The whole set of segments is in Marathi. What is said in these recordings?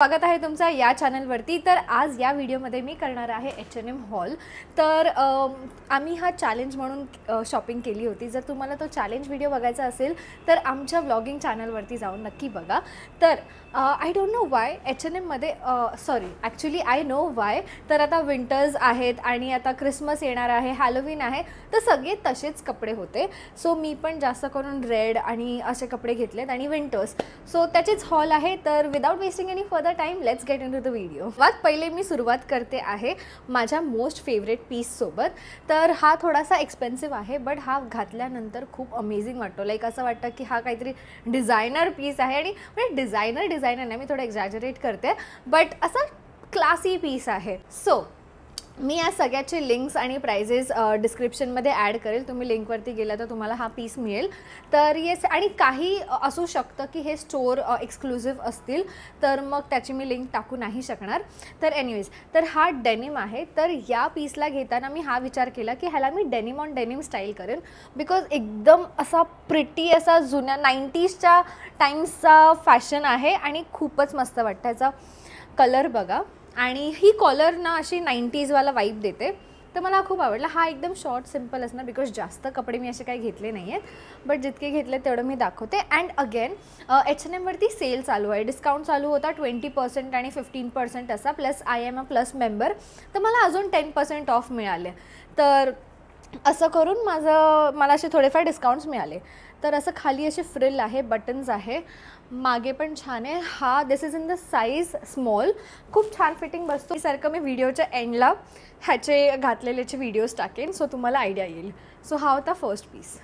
स्वागत आहे तुमचं या चॅनलवरती। तर आज या व्हिडिओमध्ये मी करणार आहे H&M हॉल। तर आम्ही हा चॅलेंज म्हणून शॉपिंग केली होती। जर तुम्हाला तो चॅलेंज व्हिडिओ बघायचा असेल तर आमच्या व्लॉगिंग चॅनलवरती जाऊन नक्की बघा। तर I don't know why H&M मध्ये sorry actually I know why. तर आता विंटर्स आहेत आणि आता क्रिसमस येणार आहे, हॅलोवीन आहे, तर सगळे तसेच कपडे होते। सो मी पण जास्त करून रेड आणि असे कपडे घेतलेत आणि विंटर्स, सो त्याचीच हॉल आहे। तर without wasting any further time let's get into the video. पहिले मी सुरुवात करते आहे माझ्या मोस्ट फेवरेट पीस सोबत। तर हा थोडासा एक्सपेन्सिव्ह आहे बट हा घातल्यानंतर खूप अमेझिंग वाटतो। लाईक असं वाटतं की हा काहीतरी डिझायनर पीस आहे आणि म्हणजे डिझायनर नाही, मी थोडं एक्झॅजरेट करते बट असा क्लासी पीस आहे। सो मी या सगळ्याचे लिंक्स आणि प्राइजेस डिस्क्रिप्शनमध्ये ॲड करेल। तुम्ही लिंकवरती गेला तर तुम्हाला हा पीस मिळेल। तर येस, आणि काही असू शकतं की हे स्टोअर एक्सक्लुझिव्ह असतील तर मग त्याची मी लिंक टाकू नाही शकणार। तर एनिवेज, तर हा डेनिम आहे। तर या पीसला घेताना मी हा विचार केला की ह्याला मी डेनिम ऑन डेनिम स्टाईल करेन, बिकॉज एकदम असा प्रिटी असा जुन्या 90sच्या टाइम्सचा फॅशन आहे आणि खूपच मस्त वाटतं। ह्याचा कलर बघा आणि ही कॉलर ना अशी 90s वाला वाईब देते, तर मला खूप आवडला। हा एकदम शॉर्ट सिम्पल असणार बिकॉज जास्त कपडे मी असे काही घेतले नाही आहेत बट जितके घेतले तेवढं मी दाखवते। अँड अगेन H&M वरती सेल चालू आहे, डिस्काउंट चालू होता 20% आणि 15% असा, plus I am a plus member, तर मला अजून 10% ऑफ मिळाले। तर असं करून मला असे थोडेफार डिस्काउंट्स मिळाले। तर असं खाली असे फ्रिल आहे, बटन्स आहे, मागे पण छान आहे। हा this is in the size small, खूप छान फिटिंग बसतो। सारखं मी व्हिडिओच्या एंडला ह्याचे घातलेल्याचे व्हिडिओज टाकेन, सो तुम्हाला आयडिया येईल। सो हा होता फर्स्ट पीस।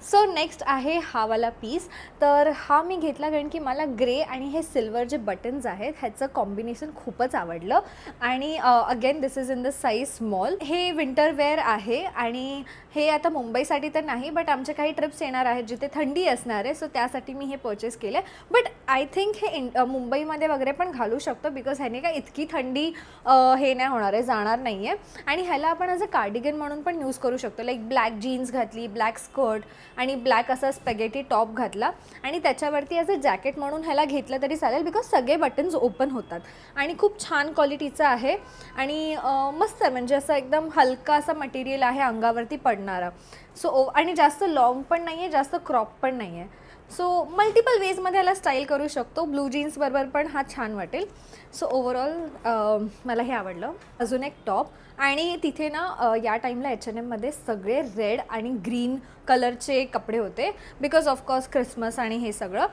सो नेक्स्ट आहे हा वाला पीस। तर हा मी घेतला कारण की मला ग्रे आणि हे सिल्वर जे बटन्स आहेत ह्याचं कॉम्बिनेशन खूपच आवडलं। आणि again this is in the size small. हे विंटर वेअर आहे आणि हे आता मुंबईसाठी तर नाही बट आमचे काही ट्रिप्स येणार आहेत जिथे थंडी असणार आहे, सो त्यासाठी मी हे परचेस केलं आहे। बट आय थिंक हे मुंबईमध्ये वगैरे पण घालू शकतो बिकॉज ह्याने काय इतकी थंडी हे नाही होणार आहे, जाणार नाही आहे। आणि ह्याला आपण ॲज अ कार्डिगन म्हणून पण यूज करू शकतो। लाईक ब्लॅक जीन्स घातली, ब्लॅक स्कर्ट आणि ब्लॅक असा स्पॅगेटी टॉप घातला आणि त्याच्यावरती ॲज अ जॅकेट म्हणून ह्याला घेतलं तरी चालेल बिकॉज सगळे बटन्स ओपन होतात आणि खूप छान क्वालिटीचं आहे आणि मस्त, म्हणजे असं एकदम हलका असा मटेरियल आहे अंगावरती पडणारा। सो आणि जास्त लॉंग पण नाही आहे, जास्त क्रॉप पण नाही आहे, सो मल्टिपल वेजमध्ये ह्याला स्टाईल करू शकतो। ब्लू जीन्स बरोबर पण हा छान वाटेल। सो ओव्हरऑल मला हे आवडलं। अजून एक टॉप, आणि तिथे ना या टाईमला H&M मध्ये सगळे रेड आणि ग्रीन कलरचे कपडे होते बिकॉज ऑफकोर्स क्रिसमस आणि हे सगळं।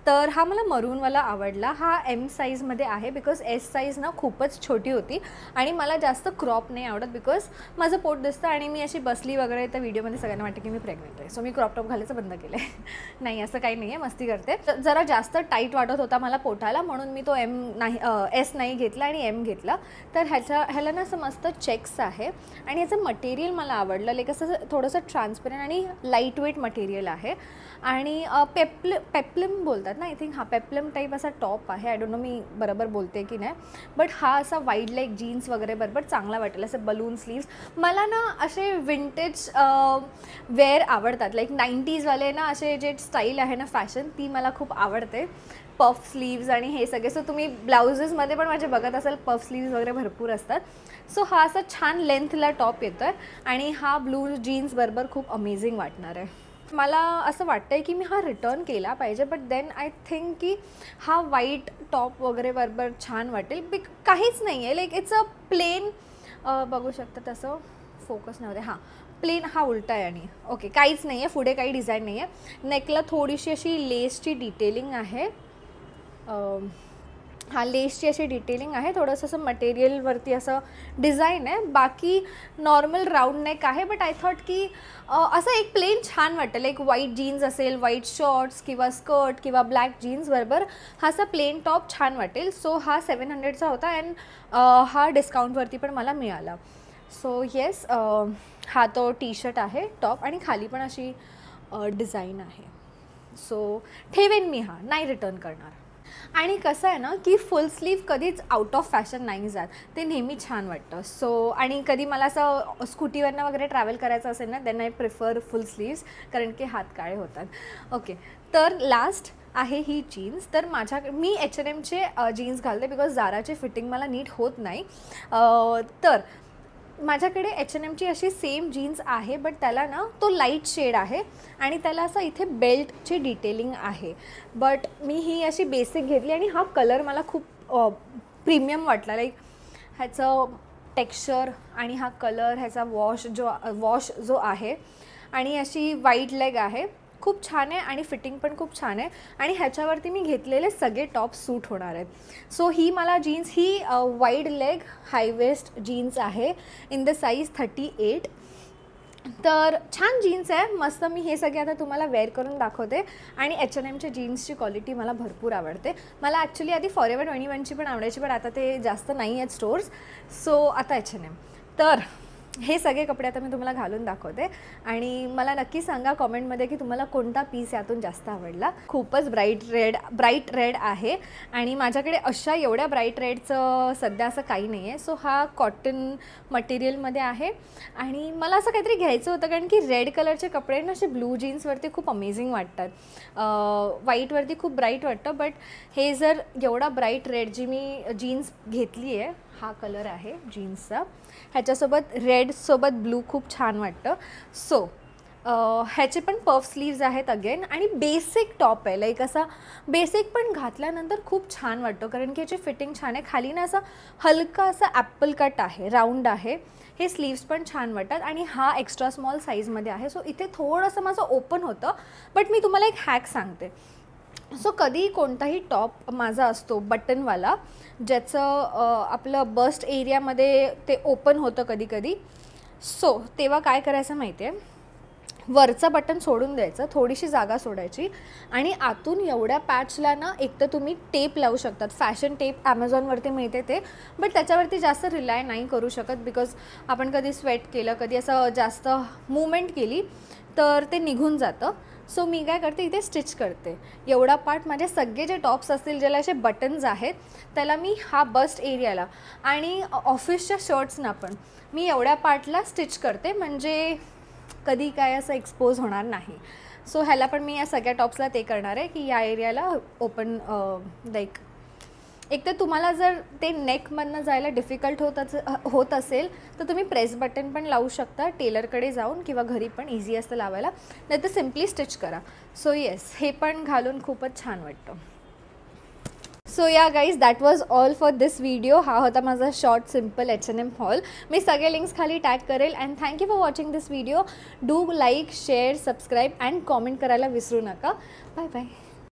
तर हा मला मरूनवाला आवडला। हा M साईजमध्ये आहे बिकॉज S साईज ना खूपच छोटी होती आणि मला जास्त क्रॉप नाही आवडत बिकॉज माझं पोट दिसतं आणि मी अशी बसली वगैरे तर व्हिडिओमध्ये सगळ्यांना वाटतं की मी प्रेग्नेंट आहे, सो मी क्रॉप टॉप घालायचं बंद केलं आहे। नाही, असं काही नाही आहे, मस्ती करते। जरा जास्त टाईट वाटत होता मला पोटाला म्हणून मी तो S नाही घेतला आणि M घेतला। तर ह्याला ना असं मस्त चेक्स आहे आणि ह्याचं मटेरियल मला आवडलं। लाईक असं थोडंसं ट्रान्सपरंट आणि लाईट वेट मटेरियल आहे आणि पेप्लम बोलतात ना, आय थिंक हा पेप्लम टाईप असा टॉप आहे। आय डोंट नो मी बरोबर बोलते की नाही, बट हा असा वाईड लाईक जीन्स वगैरे बरोबर चांगला वाटेल। असे बलून स्लीव्स, मला ना असे विंटेज वेअर आवडतात, लाईक 90s वाले ना असे जे स्टाईल आहे ना फॅशन, ती मला खूप आवडते। पफ स्लीव्स आणि हे सगळे, सो तुम्ही ब्लाउजेसमध्ये पण माझे बघत असाल पफ स्लीव्स वगैरे भरपूर असतात। सो हा असा छान लेंथला टॉप येतो आहे आणि हा ब्लू जीन्स बरोबर खूप अमेझिंग वाटणार आहे। मला असं वाटतं आहे की मी हा रिटर्न केला पाहिजे बट देन आय थिंक की हा व्हाईट टॉप वगैरे बरोबर छान वाटेल। काहीच नाही आहे, लाईक इट्स अ प्लेन, बघू शकता तसं फोकस नव्हते, हां प्लेन, हा उलटा आहे आणि ओके काहीच नाही आहे, पुढे काही डिझाईन नाही आहे। नेकला थोडीशी अशी लेसची डिटेलिंग आहे, हा लेसची अशी डिटेलिंग आहे, थोडंसं असं मटेरियलवरती असं डिझाईन आहे, बाकी नॉर्मल राऊंड नेक आहे। बट आय थॉट की असं एक प्लेन छान वाटेल, एक व्हाईट जीन्स असेल, व्हाईट शॉर्ट्स किंवा स्कर्ट किंवा ब्लॅक जीन्स बरोबर हा असा प्लेन टॉप छान वाटेल। सो हा 700चा होता अँड हा डिस्काउंटवरती पण मला मिळाला। सो येस, हा तो टी शर्ट आहे टॉप आणि खाली पण अशी डिझाईन आहे। सो ठेवेन मी, हा नाही रिटर्न करणार। आणि कसं आहे ना की फुल स्लीव कधीच आउट ऑफ फॅशन नाही जात, ते नेहमी छान वाटतं। सो आणि कधी मला असं स्कूटीवरनं वगैरे ट्रॅव्हल करायचं असेल ना then I prefer full sleeves, कारण की हात काळे होतात। ओके, तर लास्ट आहे ही जीन्स. तर मी H&Mचे जीन्स घालते बिकॉज झाराची फिटिंग मला नीट होत नाही. तर माझ्याकडे H&Mची अशी सेम जीन्स आहे, बट त्याला ना तो लाईट शेड आहे आणि त्याला असं इथे बेल्टची डिटेलिंग आहे. बट मी ही अशी बेसिक घेतली आणि हा कलर मला खूप प्रीमियम वाटला. लाईक ह्याचं टेक्स्चर आणि हा कलर, ह्याचा वॉश जो आहे आणि अशी वाईड लेग आहे, खूप छान आहे आणि फिटिंग पण खूप छान आहे आणि ह्याच्यावरती मी घेतलेले सगळे टॉप सूट होणार आहेत. सो ही मला जीन्स ही वाईड लेग हाय वेस्ट जीन्स आहे इन द साईज 38. तर छान जीन्स आहे, मस्त. मी हे सगळे आता तुम्हाला वेअर करून दाखवते आणि H&Mच्या जीन्सची क्वालिटी मला भरपूर आवडते. मला ॲक्च्युली आधी फॉरेवर 21ची पण आवडायची, पण आता ते जास्त नाही आहेत स्टोर्स. सो आता H&M. तर हे सगळे कपडे आता मी तुम्हाला घालून दाखवते आणि मला नक्की सांगा कॉमेंटमध्ये की तुम्हाला कोणता पीस यातून जास्त आवडला. खूपच ब्राईट रेड आहे आणि माझ्याकडे अशा एवढ्या ब्राईट रेडचं सध्या असं काही नाही आहे. सो हा कॉटन मटेरियलमध्ये आहे आणि मला असं काहीतरी घ्यायचं होतं कारण की रेड कलरचे कपडे ना असे ब्लू जीन्सवरती खूप अमेझिंग वाटतात. व्हाईटवरती खूप ब्राईट वाटतं, बट हे जर एवढा ब्राईट रेड जी मी जीन्स घेतली आहे, हा कलर आहे जीन्सचा, ह्याच्यासोबत रेडसोबत ब्लू खूप छान वाटतं. सो ह्याचे पण पफ स्लीव्ज आहेत अगेन आणि बेसिक टॉप आहे. लाईक असा बेसिक पण घातल्यानंतर खूप छान वाटतो कारण की याची फिटिंग छान आहे. खाली ना असा हलका असा ॲपल कट आहे, राऊंड आहे. हे स्लीव्स पण छान वाटतात आणि हा एक्स्ट्रा स्मॉल साईजमध्ये आहे. सो इथे थोडंसं माझं ओपन होतं, बट मी तुम्हाला एक हॅक सांगते. सो कधी कोणताही टॉप माझा असतो बटनवाला, ज्याचं आपलं बस्ट एरियामध्ये ते ओपन होतं कधी कधी. सो तेव्हा काय करायचं माहिती आहे, वरचं बटन सोडून द्यायचं, थोडीशी जागा सोडायची आणि आतून एवढ्या पॅचला ना एक तर तुम्ही टेप लावू शकतात. फॅशन टेप ॲमेझॉनवरती मिळते ते, बट त्याच्यावरती जास्त रिलाय नाही करू शकत बिकॉज आपण कधी स्वेट केलं, कधी असं जास्त मूवमेंट केली तर ते निघून जातं. सो मी काय करते, इथे स्टिच करते एवढा पार्ट. माझे सगळे जे टॉप्स असतील ज्याला असे बटन्स आहेत त्याला मी हा बस्ट एरियाला आणि ऑफिसच्या शर्ट्सना पण मी एवढ्या पार्टला स्टिच करते, म्हणजे कधी काय असं एक्सपोज होणार नाही. सो ह्याला पण मी या सगळ्या टॉप्सला ते करणार आहे की या एरियाला ओपन लाईक एक तर तुम्हाला जर ते नेकमधनं जायला डिफिकल्ट होत असेल तर तुम्ही प्रेस बटन पण लावू शकता टेलरकडे जाऊन, किंवा घरी पण इझी असतं लावायला, नाही तर सिम्पली स्टिच करा. सो येस, हे पण घालून खूपच छान वाटतं. सो या guys, that was all for this video. हा होता माझा शॉर्ट सिम्पल H&M हॉल. मी सगळे लिंक्स खाली टॅग करेल. And thank you for watching this video. Do like, share, subscribe and comment करायला विसरू नका. Bye bye.